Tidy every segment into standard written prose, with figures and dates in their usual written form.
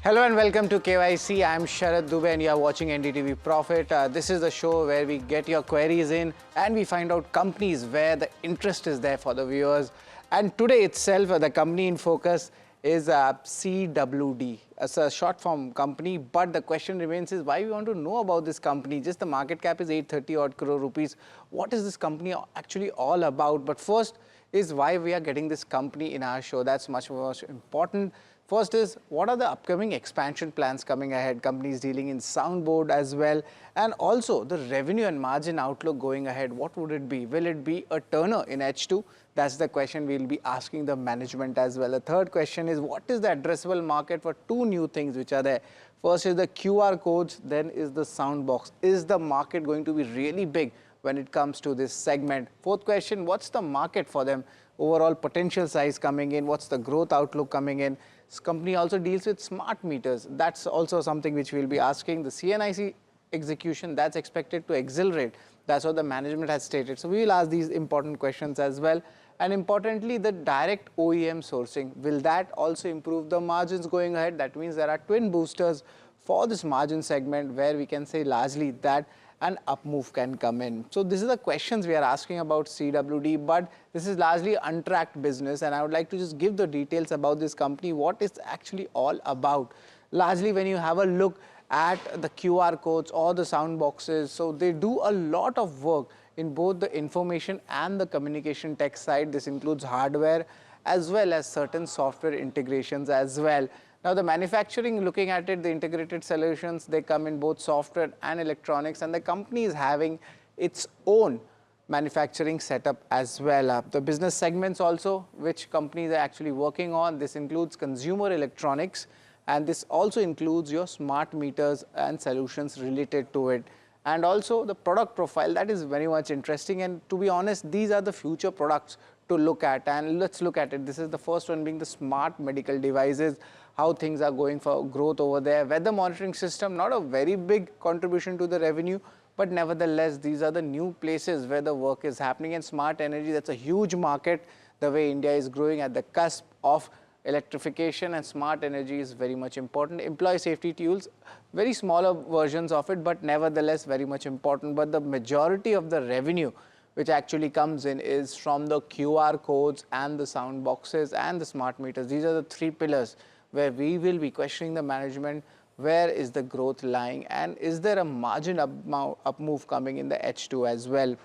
Hello and welcome to KYC. I'm Sharad Dubey and you are watching NDTV Profit. This is the show where we get your queries in and we find out companies where the interest is there for the viewers. And today itself, the company in focus is CWD. It's a short form company, but the question remains is why we want to know about this company. Just the market cap is 830 odd crore rupees. What is this company actually all about? But first is why we are getting this company in our show. That's much more important. First is, what are the upcoming expansion plans coming ahead? Companies dealing in soundboard as well. And also the revenue and margin outlook going ahead. What would it be? Will it be a turner in H2? That's the question we'll be asking the management as well. The third question is, what is the addressable market for two new things which are there? First is the QR codes, then is the soundbox. Is the market going to be really big when it comes to this segment? Fourth question, what's the market for them? Overall potential size coming in, what's the growth outlook coming in? This company also deals with smart meters. That's also something which we'll be asking. The CNIC execution, that's expected to accelerate. That's what the management has stated. So we will ask these important questions as well. And importantly, the direct OEM sourcing, will that also improve the margins going ahead? That means there are twin boosters for this margin segment where we can say largely that an up move can come in. So this is the questions we are asking about CWD, but this is largely untracked business and I would like to just give the details about this company, what it's actually all about. Largely when you have a look at the QR codes or the sound boxes, so they do a lot of work in both the information and the communication tech side. This includes hardware as well as certain software integrations as well. Now the manufacturing, looking at it, the integrated solutions, they come in both software and electronics, and the company is having its own manufacturing setup as well. The business segments also, which companies are actually working on, this includes consumer electronics, and this also includes your smart meters and solutions related to it. And also the product profile, that is very much interesting, and to be honest, these are the future products to look at, and let's look at it. This is the first one being the smart medical devices, how things are going for growth over there. Weather monitoring system, not a very big contribution to the revenue, but nevertheless, these are the new places where the work is happening. And smart energy, that's a huge market. The way India is growing at the cusp of electrification, and smart energy is very much important. Employee safety tools, very smaller versions of it, but nevertheless very much important. But the majority of the revenue which actually comes in is from the QR codes and the sound boxes and the smart meters. These are the three pillars where we will be questioning the management, where is the growth lying and is there a margin up move coming in the H2 as well.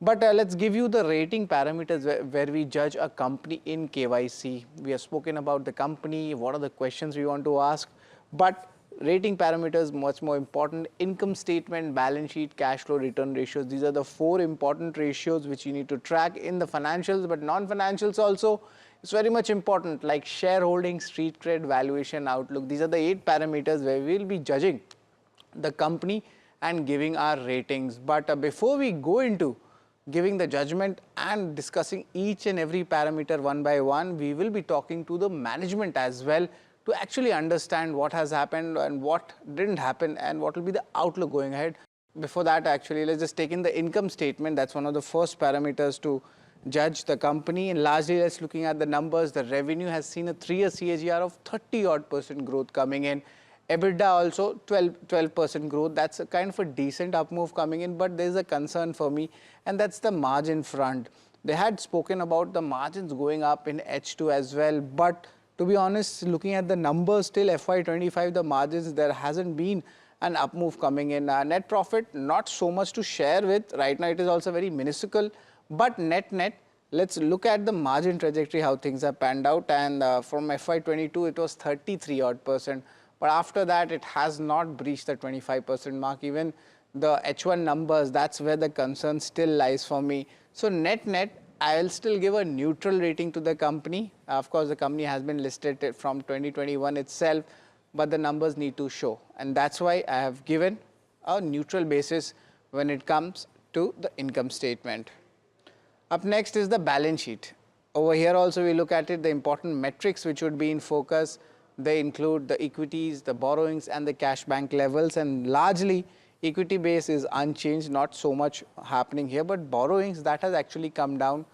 But let's give you the rating parameters where we judge a company in KYC. We have spoken about the company, what are the questions we want to ask, but rating parameters much more important. Income statement, balance sheet, cash flow, return ratios, these are the four important ratios which you need to track in the financials, but non-financials also. It's very much important, like shareholding, street cred, valuation, outlook. These are the 8 parameters where we will be judging the company and giving our ratings. But before we go into giving the judgment and discussing each and every parameter one by one, we will be talking to the management as well to actually understand what has happened and what didn't happen and what will be the outlook going ahead. Before that, actually, let's just take in the income statement. That's one of the first parameters to judge the company, and largely let's looking at the numbers. The revenue has seen a 3-year CAGR of 30% growth coming in. EBITDA also 12% growth. That's a kind of a decent up move coming in, but there's a concern for me, and that's the margin front. They had spoken about the margins going up in H2 as well, but to be honest, looking at the numbers till FY25, the margins, there hasn't been an up move coming in. Net profit, not so much to share with. Right now, it is also very minuscule. But net, let's look at the margin trajectory, how things have panned out. And from FY22, it was 33%. But after that, it has not breached the 25% mark. Even the H1 numbers, that's where the concern still lies for me. So net, I'll still give a neutral rating to the company. Of course, the company has been listed from 2021 itself, but the numbers need to show. And that's why I have given a neutral basis when it comes to the income statement. Up next is the balance sheet. Over here also we look at it, the important metrics which would be in focus. They include the equities, the borrowings and the cash bank levels, and largely equity base is unchanged, not so much happening here, but borrowings, that has actually come down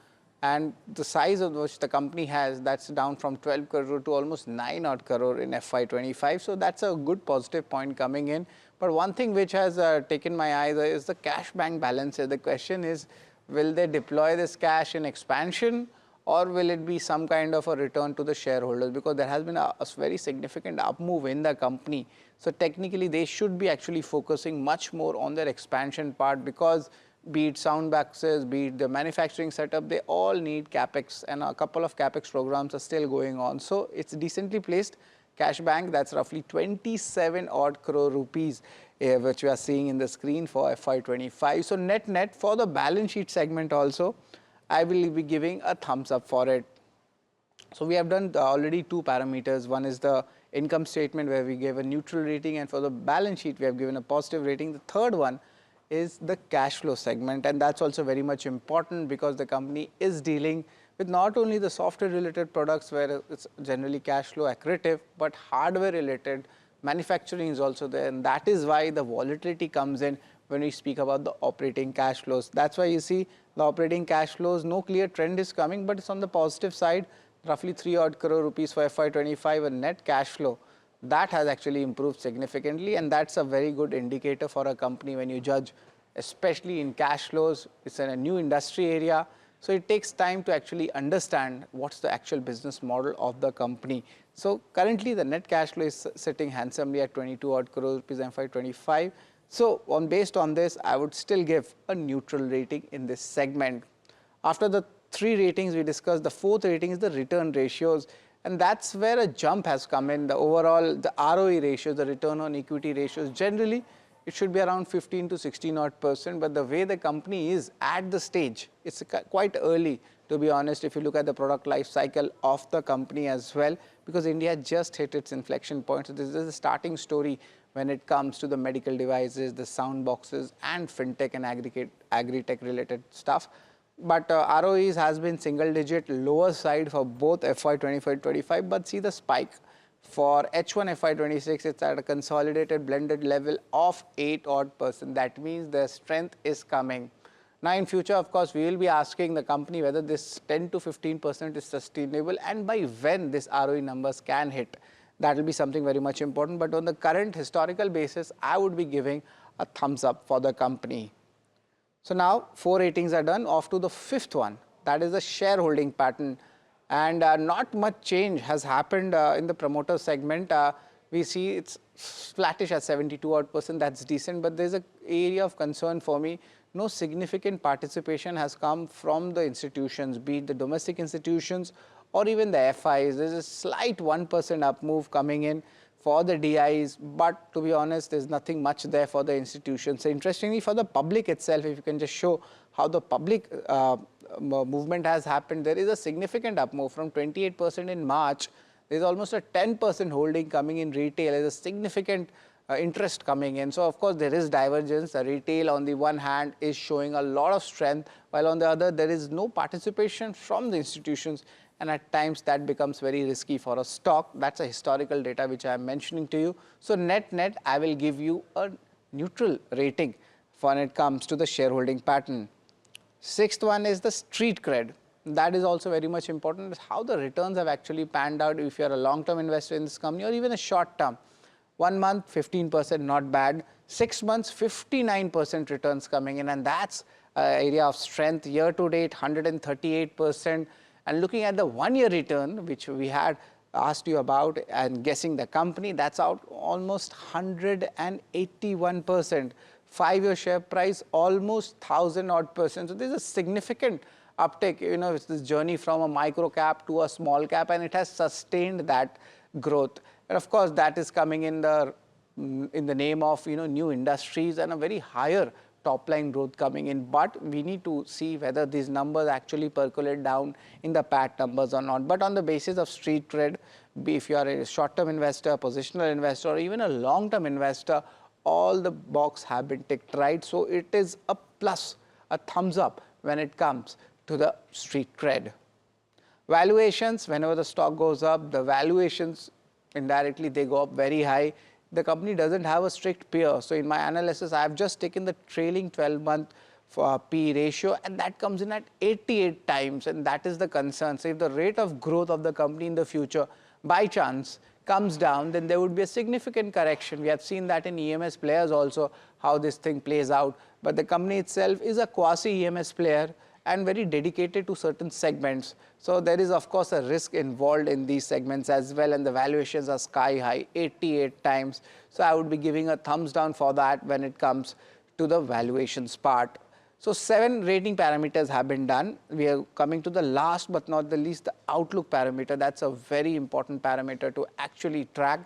and the size of which the company has, that's down from 12 crore to almost 9 odd crore in FY25. So that's a good positive point coming in. But one thing which has taken my eye is the cash bank balances. The question is, will they deploy this cash in expansion, or will it be some kind of a return to the shareholders? Because there has been a very significant up move in the company. So technically they should be actually focusing much more on their expansion part, because be it Soundboxes, be it the manufacturing setup, they all need capex, and a couple of capex programs are still going on. So it's decently placed cash bank, that's roughly 27 odd crore rupees, which we are seeing in the screen for FY25. So net for the balance sheet segment also, I will be giving a thumbs up for it. So we have done already two parameters. One is the income statement, where we gave a neutral rating, and for the balance sheet we have given a positive rating. The third one is the cash flow segment, and that's also very much important, because the company is dealing with not only the software related products where it's generally cash flow accretive, but hardware related manufacturing is also there, and that is why the volatility comes in when we speak about the operating cash flows. That's why you see the operating cash flows, no clear trend is coming, but it's on the positive side, roughly 3 odd crore rupees for FY25, and net cash flow that has actually improved significantly, and that's a very good indicator for a company when you judge, especially in cash flows. It's in a new industry area, so it takes time to actually understand what's the actual business model of the company. So currently the net cash flow is sitting handsomely at 22 odd crore rupees in FY25. So based on this, I would still give a neutral rating in this segment. After the three ratings we discussed, the fourth rating is the return ratios, and that's where a jump has come in. The overall, the ROE ratios, the return on equity ratios, generally it should be around 15 to 16 odd %, but the way the company is at the stage, it's quite early, to be honest, if you look at the product life cycle of the company as well, because India just hit its inflection point. So this is the starting story when it comes to the medical devices, the sound boxes, and fintech and agri-tech related stuff. But ROEs has been single digit lower side for both FY25, but see the spike. For H1 FY26, it's at a consolidated blended level of 8 odd %. That means the strength is coming. Now in future, of course, we will be asking the company whether this 10 to 15% is sustainable, and by when this ROE numbers can hit. That will be something very much important. But on the current historical basis, I would be giving a thumbs up for the company. So now 4 ratings are done. Off to the fifth one, that is the shareholding pattern. And not much change has happened in the promoter segment. We see it's flattish at 72 odd %. That's decent, but there's an area of concern for me. No significant participation has come from the institutions, be it the domestic institutions or even the FIs. There's a slight 1% up move coming in for the DIs, but to be honest, there's nothing much there for the institutions. So interestingly, for the public itself, if you can just show how the public movement has happened, there is a significant up move from 28% in March. There's almost a 10% holding coming in retail. There's a significant interest coming in. So of course there is divergence. The retail on the one hand is showing a lot of strength, while on the other there is no participation from the institutions, and at times that becomes very risky for a stock. That's a historical data which I am mentioning to you. So net I will give you a neutral rating when it comes to the shareholding pattern. Sixth one is the street cred. That is also very much important, is how the returns have actually panned out if you are a long-term investor in this company, or even a short-term. 1 month, 15%, not bad. 6 months, 59% returns coming in, and that's an area of strength. Year to date, 138%. And looking at the 1-year return, which we had asked you about and guessing the company, that's out almost 181%. 5-year share price, almost 1,000 odd %. So there's a significant uptake. You know, it's this journey from a micro cap to a small cap, and it has sustained that growth. And of course, that is coming in the name of, you know, new industries and a very higher top line growth coming in. But we need to see whether these numbers actually percolate down in the PAT numbers or not. But on the basis of street cred, if you are a short-term investor, positional investor, or even a long-term investor, all the boxes have been ticked right. So it is a plus, a thumbs up when it comes to the street cred. Valuations, whenever the stock goes up, the valuations indirectly they go up very high. The company doesn't have a strict peer. So in my analysis, I have just taken the trailing 12-month for P ratio, and that comes in at 88 times, and that is the concern. So if the rate of growth of the company in the future by chance comes down, then there would be a significant correction. We have seen that in EMS players also, how this thing plays out. But the company itself is a quasi EMS player and very dedicated to certain segments. So there is of course a risk involved in these segments as well, and the valuations are sky high, 88 times. So I would be giving a thumbs down for that when it comes to the valuations part. So 7 rating parameters have been done. We are coming to the last but not the least, the outlook parameter. That's a very important parameter to actually track.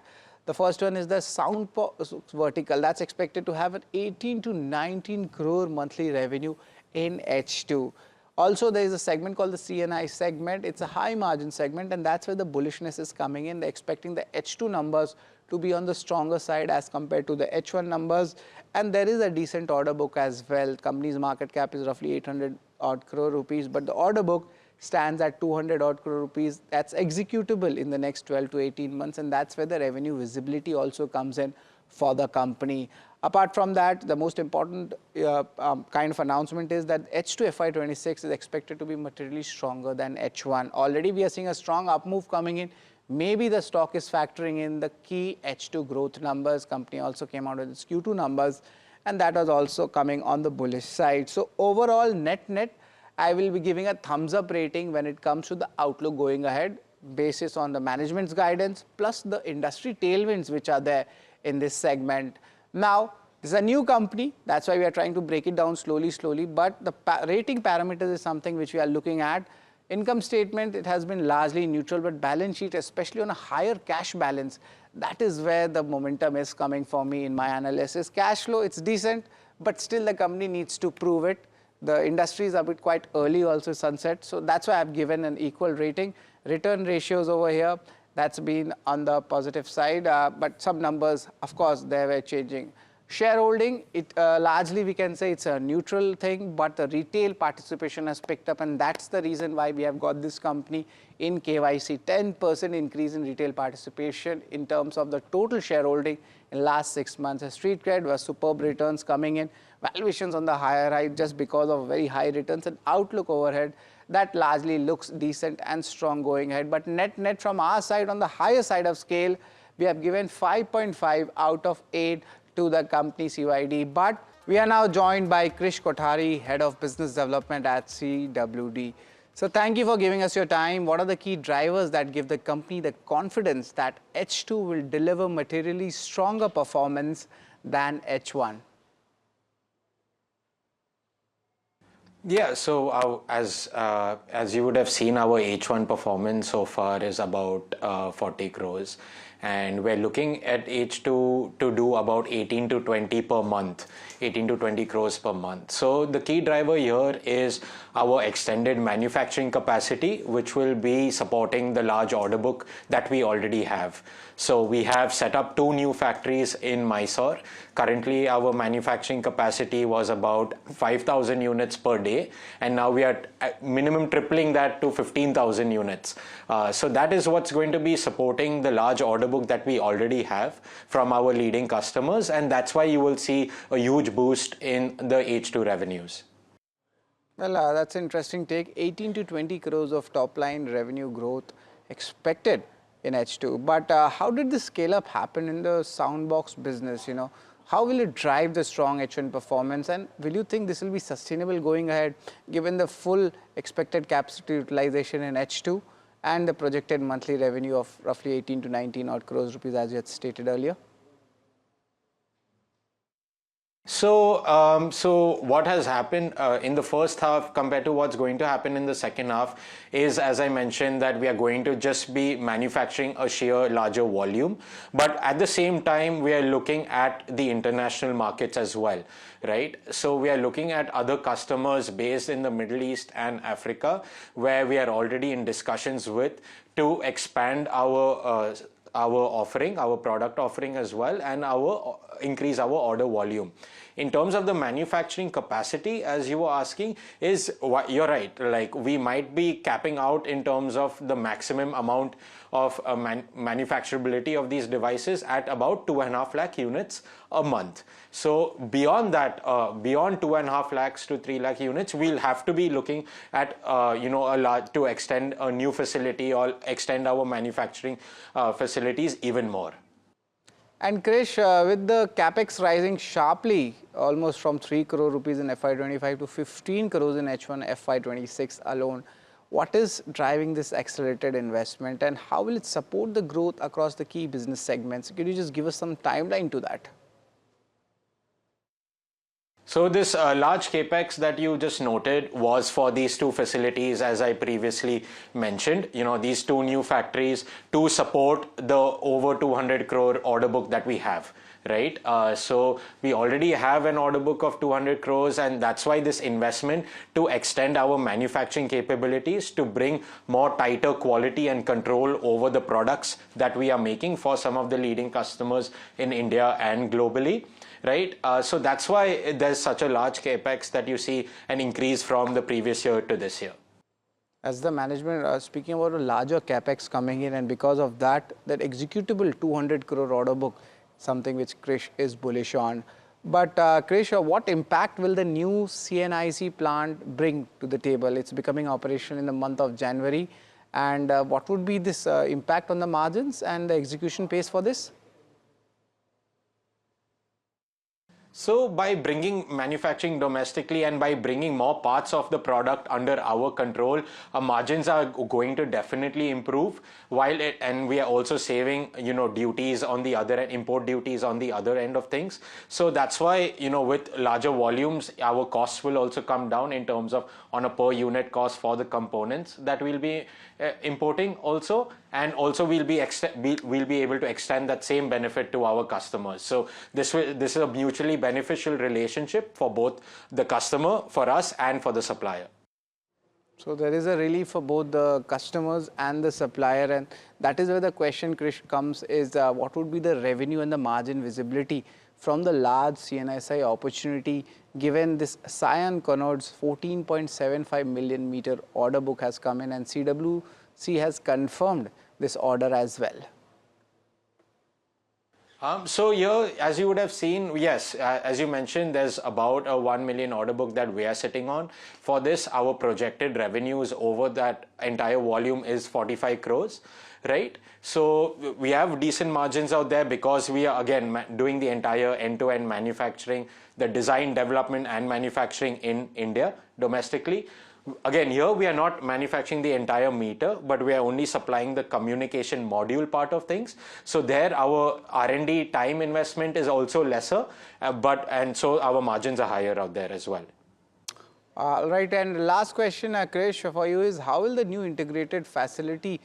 The first one is the Soundbox vertical. That's expected to have an 18 to 19 crore monthly revenue in H2. Also, there is a segment called the CNIC segment. It's a high margin segment, and that's where the bullishness is coming in. They're expecting the H2 numbers to be on the stronger side as compared to the H1 numbers. And there is a decent order book as well. Company's market cap is roughly 800 odd crore rupees, but the order book stands at 200 odd crore rupees. That's executable in the next 12 to 18 months, and that's where the revenue visibility also comes in for the company. Apart from that, the most important kind of announcement is that H2 FY26 is expected to be materially stronger than H1. Already we are seeing a strong up move coming in. Maybe the stock is factoring in the key H2 growth numbers. Company also came out with its Q2 numbers, and that was also coming on the bullish side. So overall, net, I will be giving a thumbs up rating when it comes to the outlook going ahead, basis on the management's guidance plus the industry tailwinds which are there in this segment. Now, this is a new company. That's why we are trying to break it down slowly, but the rating parameters is something which we are looking at. Income statement, it has been largely neutral, but balance sheet, especially on a higher cash balance, that is where the momentum is coming for me in my analysis. Cash flow, it's decent, but still the company needs to prove it. The industry is a bit quite early also sunset, so that's why I've given an equal rating. Return ratios over here, that's been on the positive side, but some numbers, of course, they were changing. Shareholding, it largely we can say it's a neutral thing, but the retail participation has picked up, and that's the reason why we have got this company in KYC. 10% increase in retail participation in terms of the total shareholding in last 6 months. A street cred was superb returns coming in, valuations on the higher side just because of very high returns, and outlook overhead that largely looks decent and strong going ahead. But net from our side, on the higher side of scale, we have given 5.5 out of 8 to the company CYD. But we are now joined by Krrish Kothari, Head of Business Development at CWD. So thank you for giving us your time. What are the key drivers that give the company the confidence that H2 will deliver materially stronger performance than H1? Yeah, so as you would have seen, our H1 performance so far is about 40 crores. And we're looking at H2 to do about 18 to 20 per month, 18 to 20 crores per month. So the key driver here is our extended manufacturing capacity, which will be supporting the large order book that we already have. So we have set up 2 new factories in Mysore. Currently, our manufacturing capacity was about 5,000 units per day, and now we are at minimum tripling that to 15,000 units. So that is what's going to be supporting the large order book that we already have from our leading customers, and that's why you will see a huge boost in the H2 revenues. Well, that's an interesting take. 18 to 20 crores of top line revenue growth expected in H2. But how did the scale up happen in the Soundbox business? How will it drive the strong H1 performance, and will you think this will be sustainable going ahead given the full expected capacity utilization in H2 and the projected monthly revenue of roughly 18 to 19 odd crores rupees as you had stated earlier? So what has happened in the first half compared to what's going to happen in the second half is, as I mentioned, that we are going to just be manufacturing a sheer larger volume, but at the same time we are looking at the international markets as well, right? So we are looking at other customers based in the Middle East and Africa, where we are already in discussions with to expand our offering, our product offering as well, and increase our order volume. In terms of the manufacturing capacity, as you were asking, you're right. Like, we might be capping out in terms of the maximum amount of manufacturability of these devices at about 2.5 lakh units a month. So beyond that, beyond 2.5 lakhs to 3 lakh units, we'll have to be looking at to extend a new facility or extend our manufacturing facilities even more. And Krrish, with the capex rising sharply, almost from 3 crore rupees in FY25 to 15 crores in H1 FY26 alone, what is driving this accelerated investment and how will it support the growth across the key business segments? Could you just give us some timeline to that? So this large capex that you just noted was for these two facilities, as I previously mentioned. These two new factories to support the over 200 crore order book that we have, right? So we already have an order book of 200 crores, and that's why this investment to extend our manufacturing capabilities to bring more tighter quality and control over the products that we are making for some of the leading customers in India and globally. Right, so that's why there's such a large capex that you see an increase from the previous year to this year. As the management speaking about a larger capex coming in, and because of that executable 200 crore order book, something which Krrish is bullish on. But Krrish, what impact will the new CNIC plant bring to the table? It's becoming operational in the month of January, and what would be this impact on the margins and the execution pace for this? So by bringing manufacturing domestically and by bringing more parts of the product under our control, our margins are going to definitely improve, and we are also saving, duties on the other end, import duties on the other end of things. So that's why, with larger volumes, our costs will also come down in terms of on a per unit cost for the components that we'll be importing also, and also we'll be able to extend that same benefit to our customers. So this is a mutually beneficial relationship for both the customer, for us, and for the supplier. So there is a relief for both the customers and the supplier, and that is where the question, Krrish, comes is what would be the revenue and the margin visibility from the large CNIC opportunity, given this Cyan Conord's 14.75 million meter order book has come in and CWC has confirmed this order as well. So here, as you would have seen, yes, as you mentioned, there's about a 1 million order book that we are sitting on. For this, our projected revenues over that entire volume is 45 crores, right? So we have decent margins out there because we are, again, doing the entire end-to-end manufacturing, the design, development, and manufacturing in India domestically. Again, here we are not manufacturing the entire meter, but we are only supplying the communication module part of things. So there our R&D time investment is also lesser, and so our margins are higher out there as well. Right, and last question, Krrish, for you is how will the new integrated facility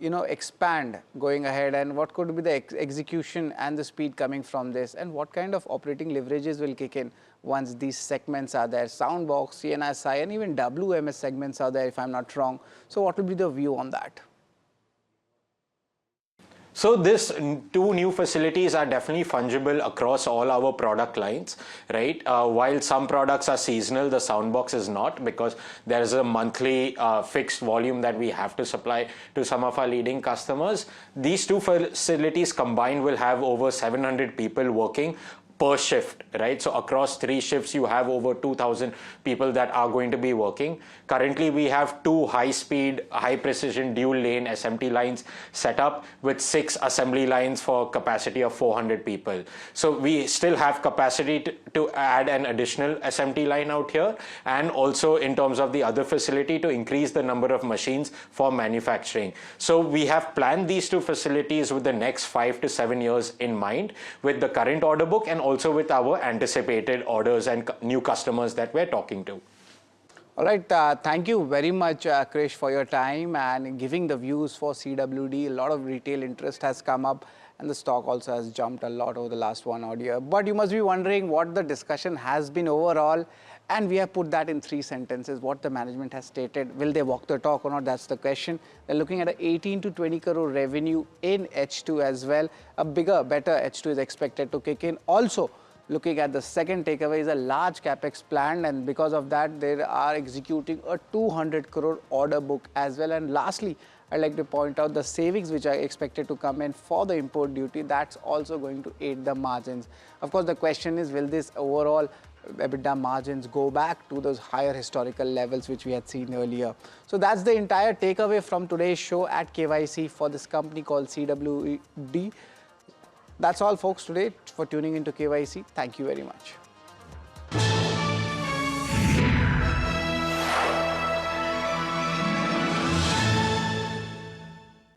expand going ahead, and what could be the execution and the speed coming from this, and what kind of operating leverages will kick in once these segments are there? Soundbox, CNIC, and even WMS segments are there, if I'm not wrong. So what will be the view on that? So these two new facilities are definitely fungible across all our product lines, right? While some products are seasonal, the Soundbox is not, because there is a monthly fixed volume that we have to supply to some of our leading customers. These two facilities combined will have over 700 people working per shift, right? So across 3 shifts, you have over 2,000 people that are going to be working. Currently, we have 2 high-speed, high-precision dual-lane SMT lines set up with 6 assembly lines for capacity of 400 people. So we still have capacity to add an additional SMT line out here, and also in terms of the other facility to increase the number of machines for manufacturing. So we have planned these 2 facilities with the next 5 to 7 years in mind, with the current order book and also with our anticipated orders and new customers that we're talking to. All right, thank you very much, Krrish, for your time and giving the views for CWD. A lot of retail interest has come up, and the stock also has jumped a lot over the last 1 odd year. But you must be wondering what the discussion has been overall, and we have put that in 3 sentences. What the management has stated, will they walk the talk or not? That's the question. They're looking at an 18 to 20 crore revenue in H2 as well. A bigger, better H2 is expected to kick in. Also, Looking at the second takeaway is a large capex plan, and because of that they are executing a 200 crore order book as well. And lastly, I'd like to point out the savings which are expected to come in for the import duty. That's also going to aid the margins. Of course, the question is, will this overall EBITDA margins go back to those higher historical levels which we had seen earlier? So that's the entire takeaway from today's show at KYC for this company called CWD. That's all, folks, today for tuning into KYC. Thank you very much.